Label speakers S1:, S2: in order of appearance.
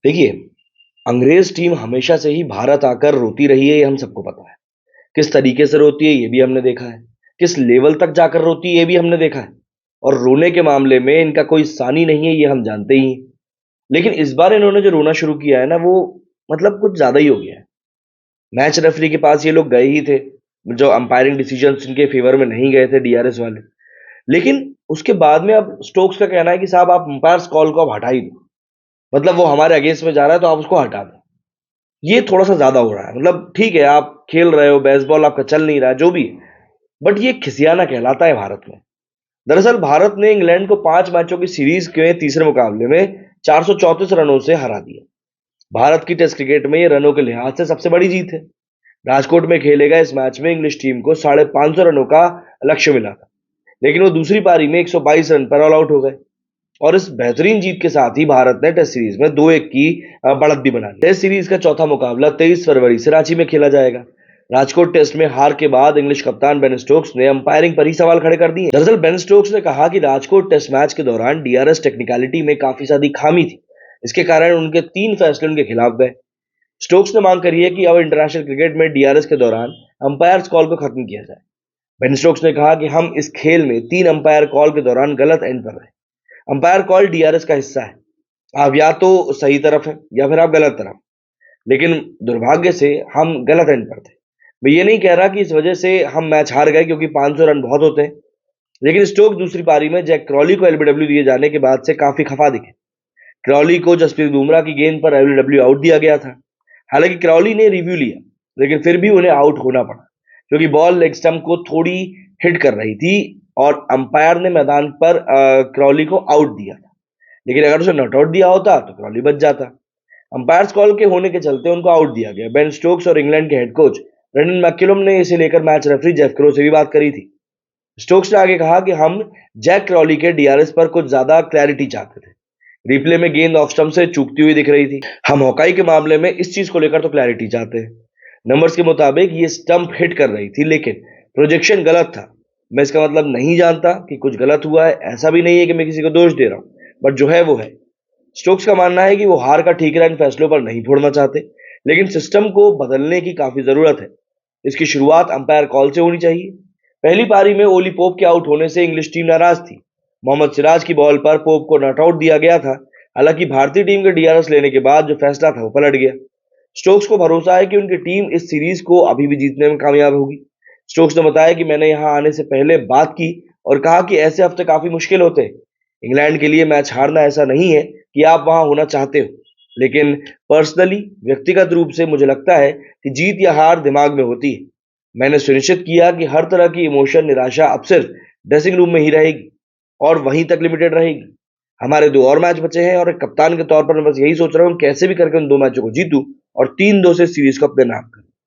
S1: देखिए, अंग्रेज टीम हमेशा से ही भारत आकर रोती रही है, ये हम सबको पता है। किस तरीके से रोती है, ये भी हमने देखा है। किस लेवल तक जाकर रोती है, ये भी हमने देखा है। और रोने के मामले में इनका कोई सानी नहीं है, ये हम जानते ही हैं। लेकिन इस बार इन्होंने जो रोना शुरू किया है ना, वो मतलब कुछ ज़्यादा ही हो गया है। मैच रेफरी के पास ये लोग गए ही थे, जो अंपायरिंग डिसीजंस इनके फेवर में नहीं गए थे, डीआरएस वाले। लेकिन उसके बाद में अब स्टोक्स का कहना है कि साहब आप अंपायर्स कॉल को अब हटा ही दो। मतलब वो हमारे अगेंस्ट में जा रहा है, तो आप उसको हटा दो। ये थोड़ा-सा ज़्यादा हो रहा है। मतलब ठीक है, आप खेल रहे हो, बेसबॉल आपका चल नहीं रहा है, जो भी है, बट ये खिसियाना कहलाता है भारत में। दरअसल भारत ने इंग्लैंड को 5 मैचों की सीरीज के तीसरे मुकाबले में 434 रनों से हरा दिया। भारत की टेस्ट क्रिकेट में ये रनों के लिहाज से सबसे बड़ी जीत है। राजकोट में खेले गए इस मैच में इंग्लिश टीम को 550 रनों का लक्ष्य मिला था, लेकिन वो दूसरी पारी में 122 रन पर ऑल आउट हो गए। और इस बेहतरीन जीत के साथ ही भारत ने टेस्ट सीरीज में 2-1 की बढ़त भी बना ली। टेस्ट सीरीज का चौथा मुकाबला 23 फरवरी से रांची में खेला जाएगा। राजकोट टेस्ट में हार के बाद इंग्लिश कप्तान बेन स्टोक्स ने अंपायरिंग पर ही सवाल खड़े कर दिए। दरअसल बेन स्टोक्स ने कहा कि राजकोट टेस्ट मैच के दौरान डीआरएस टेक्निकलिटी में काफी ज्यादा खामी थी। इसके कारण उनके 3 फैसले उनके खिलाफ गए। स्टोक्स ने मांग करी है कि अब इंटरनेशनल क्रिकेट में डीआरएस के दौरान अंपायर्स कॉल को खत्म किया जाए। बेन स्टोक्स ने कहा कि हम इस खेल में 3 अंपायर कॉल के दौरान गलत एंड पर रहे। अंपायर कॉल डीआरएस का हिस्सा है। आप या तो सही तरफ हैं या फिर आप गलत तरफ। लेकिन दुर्भाग्य से हम गलत एंड पर थे। मैं ये नहीं कह रहा कि इस वजह से हम मैच हार गए, क्योंकि 500 रन बहुत होते हैं। लेकिन स्टोक दूसरी पारी में जैक क्रॉली को एलबीडब्ल्यू दिए जाने के बाद से काफी खफा दिखे। क्रॉली को जसप्रीत बुमराह की गेंद पर एलबीडब्ल्यू आउट दिया गया था। हालांकि क्रॉली ने रिव्यू लिया, लेकिन फिर भी उन्हें आउट होना पड़ा, क्योंकि बॉल लेग स्टंप को थोड़ी हिट कर रही थी और अंपायर ने मैदान पर क्रॉली को आउट दिया था। लेकिन अगर उसे नॉट आउट दिया होता तो क्रॉली बच जाता। अंपायर्स कॉल के होने के चलते उनको आउट दिया गया। बेन स्टोक्स और इंग्लैंड के हेड कोच ब्रेंडन मैक्कलम ने इसे लेकर मैच रेफरी जेफ क्रो से भी बात करी थी। स्टोक्स ने आगे कहा कि हम जैक क्रॉली के डीआरएस पर कुछ ज्यादा क्लैरिटी चाहते थे। रिप्ले में गेंद ऑफ स्टंप से चूकती हुई दिख रही थी। हम हॉकाई के मामले में इस चीज को लेकर तो क्लैरिटी चाहते हैं। नंबर्स के मुताबिक ये स्टंप हिट कर रही थी, लेकिन प्रोजेक्शन गलत था। मैं इसका मतलब नहीं जानता कि कुछ गलत हुआ है, ऐसा भी नहीं है कि मैं किसी को दोष दे रहा हूं, बट जो है वो है। स्टोक्स का मानना है कि वो हार का ठीकरा इन फैसलों पर नहीं फोड़ना चाहते, लेकिन सिस्टम को बदलने की काफी जरूरत है। इसकी शुरुआत अंपायर कॉल से होनी चाहिए। पहली पारी में ओली पोप के आउट होने से इंग्लिश टीम नाराज थी। मोहम्मद सिराज की बॉल पर पोप को नॉट आउट दिया गया था। हालांकि भारतीय टीम के डीआरएस लेने के बाद जो फैसला था वो पलट गया। स्टोक्स को भरोसा है कि उनकी टीम इस सीरीज को अभी भी जीतने में कामयाब होगी। स्टोक्स ने बताया कि मैंने यहां आने से पहले बात की और कहा कि ऐसे हफ्ते काफी मुश्किल होते हैं। इंग्लैंड के लिए मैच हारना ऐसा नहीं है कि आप वहां होना चाहते हो, लेकिन पर्सनली, व्यक्तिगत रूप से मुझे लगता है कि जीत या हार दिमाग में होती है। मैंने सुनिश्चित किया कि हर तरह की इमोशन, निराशा अब सिर्फ ड्रेसिंग रूम में ही रहेगी और वहीं तक लिमिटेड रहेगी। हमारे 2 और मैच बचे हैं और एक कप्तान के तौर पर मैं बस यही सोच रहा हूँ कैसे भी करके उन 2 मैचों को जीतूं और 3-2 से सीरीज को अपने नाम करूं।